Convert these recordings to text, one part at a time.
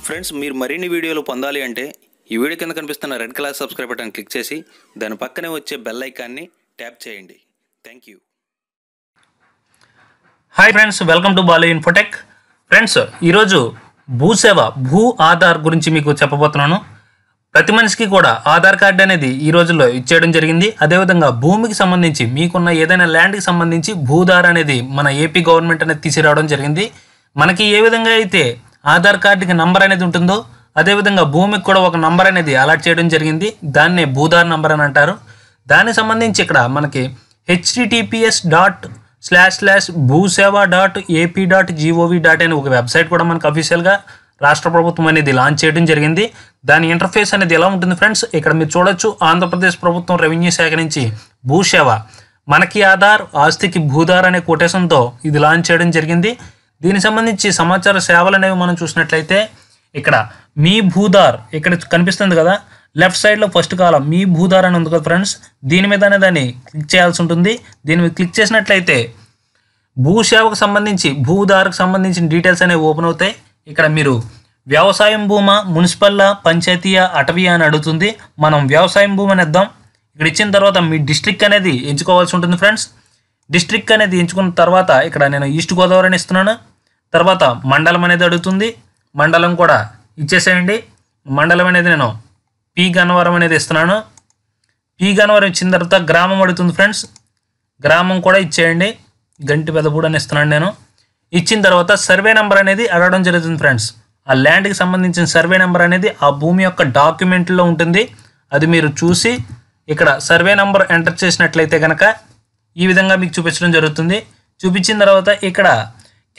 Friends, మీరు మరిన్ని వీడియోలు పొందాలి అంటే ఈ వీడియో కింద కనిపిస్తున్న red colour subscribe button click చేసి దాని పక్కనే వచ్చే బెల్ ఐకాన్ని ట్యాప్ చేయండి. Thank you. Hi friends, welcome to Balu Infotech. Friends, ఈరోజు భూసేవ భూ ఆధార్ గురించి మీకు చెప్పబోతున్నాను. ప్రతి మనిషికి కూడా ఆధార్ కార్డు అనేది ఈ రోజుల్లో ఇచ్చేయడం జరిగింది. అదేవిధంగా భూమికి సంబంధించి మీకున్న ఏదైనా ల్యాండ్కి సంబంధించి భూధార్ అనేది మన ఏపీ గవర్నమెంట్ అనేది తీసుకురావడం జరిగింది. మనకి ఏ విధంగా అయితే ఆధార్ కార్డుకి నంబర్ అనేది ఉంటుందో అదేవిధంగా భూమికి కూడా ఒక నంబర్ అనేది అలాట్ చేయడం జరిగింది. దాన్నే భూధార్ నంబర్ అని అంటారు. దానికి సంబంధించి ఇక్కడ మనకి https://bhuseva.ap.gov.in ఒక వెబ్సైట్ కూడా మనకు అఫీషియల్గా రాష్ట్ర ప్రభుత్వం అనేది లాంచ్ చేయడం జరిగింది. దాని ఇంటర్ఫేస్ అనేది ఎలా ఉంటుంది ఫ్రెండ్స్, ఇక్కడ మీరు చూడొచ్చు. ఆంధ్రప్రదేశ్ ప్రభుత్వం రెవెన్యూ శాఖ నుంచి భూసేవ మనకి ఆధార్ ఆస్తికి భూధార్ అనే కొటేషన్తో ఇది లాంచ్ చేయడం జరిగింది. దీనికి సంబంధించి సమాచార సేవలు అనేవి మనం చూసినట్లయితే ఇక్కడ మీ భూధార్ ఇక్కడ కనిపిస్తుంది కదా, లెఫ్ట్ సైడ్లో ఫస్ట్ కాలం మీ భూధార్ అని ఉంది కదా ఫ్రెండ్స్, దీని మీదనే దాన్ని క్లిక్ చేయాల్సి ఉంటుంది. దీని మీద క్లిక్ చేసినట్లయితే భూసేవకు సంబంధించి భూధార్కు సంబంధించిన డీటెయిల్స్ అనేవి ఓపెన్ అవుతాయి. ఇక్కడ మీరు వ్యవసాయం భూమా, మున్సిపల్లా, పంచాయతీయా, అటవీయా అని అడుగుతుంది. మనం వ్యవసాయం భూమి అని ఇద్దాం. ఇక్కడ ఇచ్చిన తర్వాత మీ డిస్ట్రిక్ట్ అనేది ఎంచుకోవాల్సి ఉంటుంది ఫ్రెండ్స్. డిస్ట్రిక్ట్ అనేది ఎంచుకున్న తర్వాత ఇక్కడ నేను ఈస్ట్ గోదావరి అని ఇస్తున్నాను. తర్వాత మండలం అనేది అడుగుతుంది. మండలం కూడా ఇచ్చేసేయండి. మండలం అనేది నేను పి గన్నవరం అనేది ఇస్తున్నాను. పి గన్నవరం ఇచ్చిన తర్వాత గ్రామం అడుగుతుంది ఫ్రెండ్స్. గ్రామం కూడా ఇచ్చేయండి. గంటి పెదపూడి అని ఇస్తున్నాను నేను. ఇచ్చిన తర్వాత సర్వే నెంబర్ అనేది అడగడం జరుగుతుంది ఫ్రెండ్స్. ఆ ల్యాండ్కి సంబంధించిన సర్వే నెంబర్ అనేది ఆ భూమి యొక్క డాక్యుమెంట్లో ఉంటుంది. అది మీరు చూసి ఇక్కడ సర్వే నెంబర్ ఎంటర్ చేసినట్లయితే కనుక ఈ విధంగా మీకు చూపించడం జరుగుతుంది. చూపించిన తర్వాత ఇక్కడ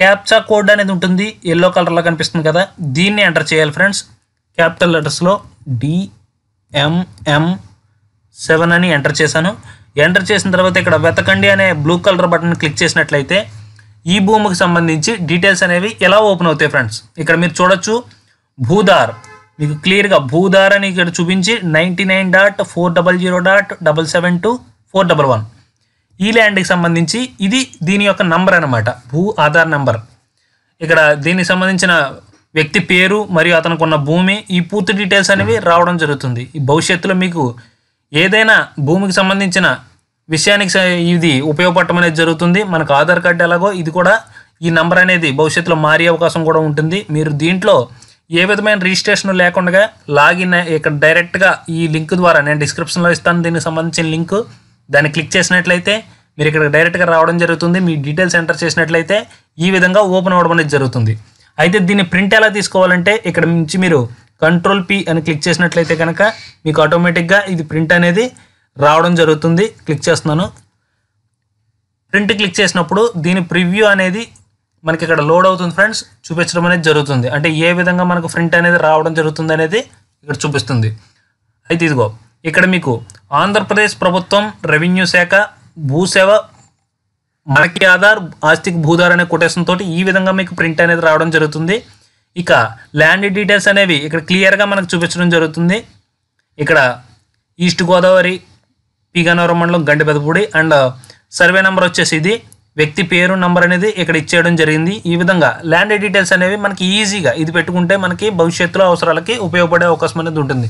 క్యాప్చా కోడ్ అనేది ఉంటుంది. ఎల్లో కలర్లో కనిపిస్తుంది కదా, దీన్ని ఎంటర్ చేయాలి ఫ్రెండ్స్. క్యాపిటల్ లెటర్స్లో DMM7 అని ఎంటర్ చేశాను. ఎంటర్ చేసిన తర్వాత ఇక్కడ వెతకండి అనే బ్లూ కలర్ బటన్ క్లిక్ చేసినట్లయితే ఈ భూమికి సంబంధించి డీటెయిల్స్ అనేవి ఎలా ఓపెన్ అవుతాయి ఫ్రెండ్స్. ఇక్కడ మీరు చూడొచ్చు భూధార్ మీకు క్లియర్గా భూధార్ అని ఇక్కడ చూపించి 99.400.772.411 ఈ ల్యాండ్కి సంబంధించి ఇది దీని యొక్క నంబర్ అనమాట, భూ ఆధార్ నంబర్. ఇక్కడ దీనికి సంబంధించిన వ్యక్తి పేరు మరియు అతనికి ఉన్న భూమి, ఈ పూర్తి డీటెయిల్స్ అనేవి రావడం జరుగుతుంది. ఈ భవిష్యత్తులో మీకు ఏదైనా భూమికి సంబంధించిన విషయానికి ఇది ఉపయోగపడటం అనేది జరుగుతుంది. మనకు ఆధార్ కార్డు ఎలాగో ఇది కూడా ఈ నంబర్ అనేది భవిష్యత్తులో మారే అవకాశం కూడా ఉంటుంది. మీరు దీంట్లో ఏ విధమైన రిజిస్ట్రేషన్ లేకుండా లాగిన్ ఇక్కడ డైరెక్ట్గా ఈ లింక్ ద్వారా నేను డిస్క్రిప్షన్లో ఇస్తాను దీనికి సంబంధించిన లింక్, దాన్ని క్లిక్ చేసినట్లయితే మీరు ఇక్కడ డైరెక్ట్గా రావడం జరుగుతుంది. మీ డీటెయిల్స్ ఎంటర్ చేసినట్లయితే ఈ విధంగా ఓపెన్ అవ్వడం అనేది జరుగుతుంది. అయితే దీన్ని ప్రింట్ ఎలా తీసుకోవాలంటే ఇక్కడ నుంచి మీరు Ctrl+P అని క్లిక్ చేసినట్లయితే కనుక మీకు ఆటోమేటిక్గా ఇది ప్రింట్ అనేది రావడం జరుగుతుంది. క్లిక్ చేస్తున్నాను. ప్రింట్ క్లిక్ చేసినప్పుడు దీని ప్రివ్యూ అనేది మనకి ఇక్కడ లోడ్ అవుతుంది ఫ్రెండ్స్, చూపించడం అనేది జరుగుతుంది. అంటే ఏ విధంగా మనకు ప్రింట్ అనేది రావడం జరుగుతుంది అనేది ఇక్కడ చూపిస్తుంది. అయితే ఇదిగో ఇక్కడ మీకు ఆంధ్రప్రదేశ్ ప్రభుత్వం రెవెన్యూ శాఖ భూసేవ మనకి ఆధార్ ఆస్తికి భూధార్ అనే కొటేషన్ తోటి ఈ విధంగా మీకు ప్రింట్ అనేది రావడం జరుగుతుంది. ఇక ల్యాండ్ డీటెయిల్స్ అనేవి ఇక్కడ క్లియర్గా మనకు చూపించడం జరుగుతుంది. ఇక్కడ ఈస్ట్ గోదావరి, పి గన్నవరం మండలం, గంటి పెదపూడి అండ్ సర్వే నెంబర్ వచ్చేసి ఇది, వ్యక్తి పేరు నంబర్ అనేది ఇక్కడ ఇచ్చేయడం జరిగింది. ఈ విధంగా ల్యాండ్ డీటెయిల్స్ అనేవి మనకి ఈజీగా ఇది పెట్టుకుంటే మనకి భవిష్యత్తులో అవసరాలకి ఉపయోగపడే అవకాశం అనేది ఉంటుంది.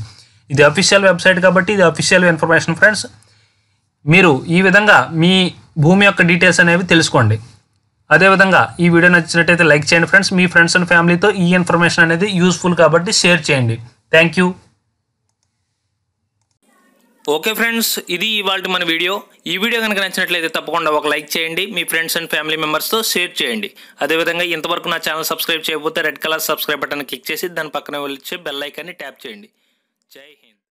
ఇది అఫీషియల్ వెబ్సైట్ కాబట్టి ఇది అఫీషియల్ ఇన్ఫర్మేషన్ ఫ్రెండ్స్. మీరు ఈ విధంగా మీ భూమి యొక్క డీటెయిల్స్ అనేవి తెలుసుకోండి. అదేవిధంగా ఈ వీడియో నచ్చినట్టయితే లైక్ చేయండి ఫ్రెండ్స్. మీ ఫ్రెండ్స్ అండ్ ఫ్యామిలీతో ఈ ఇన్ఫర్మేషన్ అనేది యూస్ఫుల్ కాబట్టి షేర్ చేయండి. Thank you. ఓకే ఫ్రెండ్స్, ఇది ఇవాళ మన వీడియో. ఈ వీడియో కనుక నచ్చినట్లయితే తప్పకుండా ఒక లైక్ చేయండి, మీ ఫ్రెండ్స్ అండ్ ఫ్యామిలీ మెంబర్స్తో షేర్ చేయండి. అదేవిధంగా ఇంతవరకు నా ఛానల్ సబ్స్క్రైబ్ చేయకపోతే red colour subscribe button click చేసి దాని పక్కన వచ్చే బెల్ ఐకాన్ని ట్యాప్ చేయండి. జై హింద్.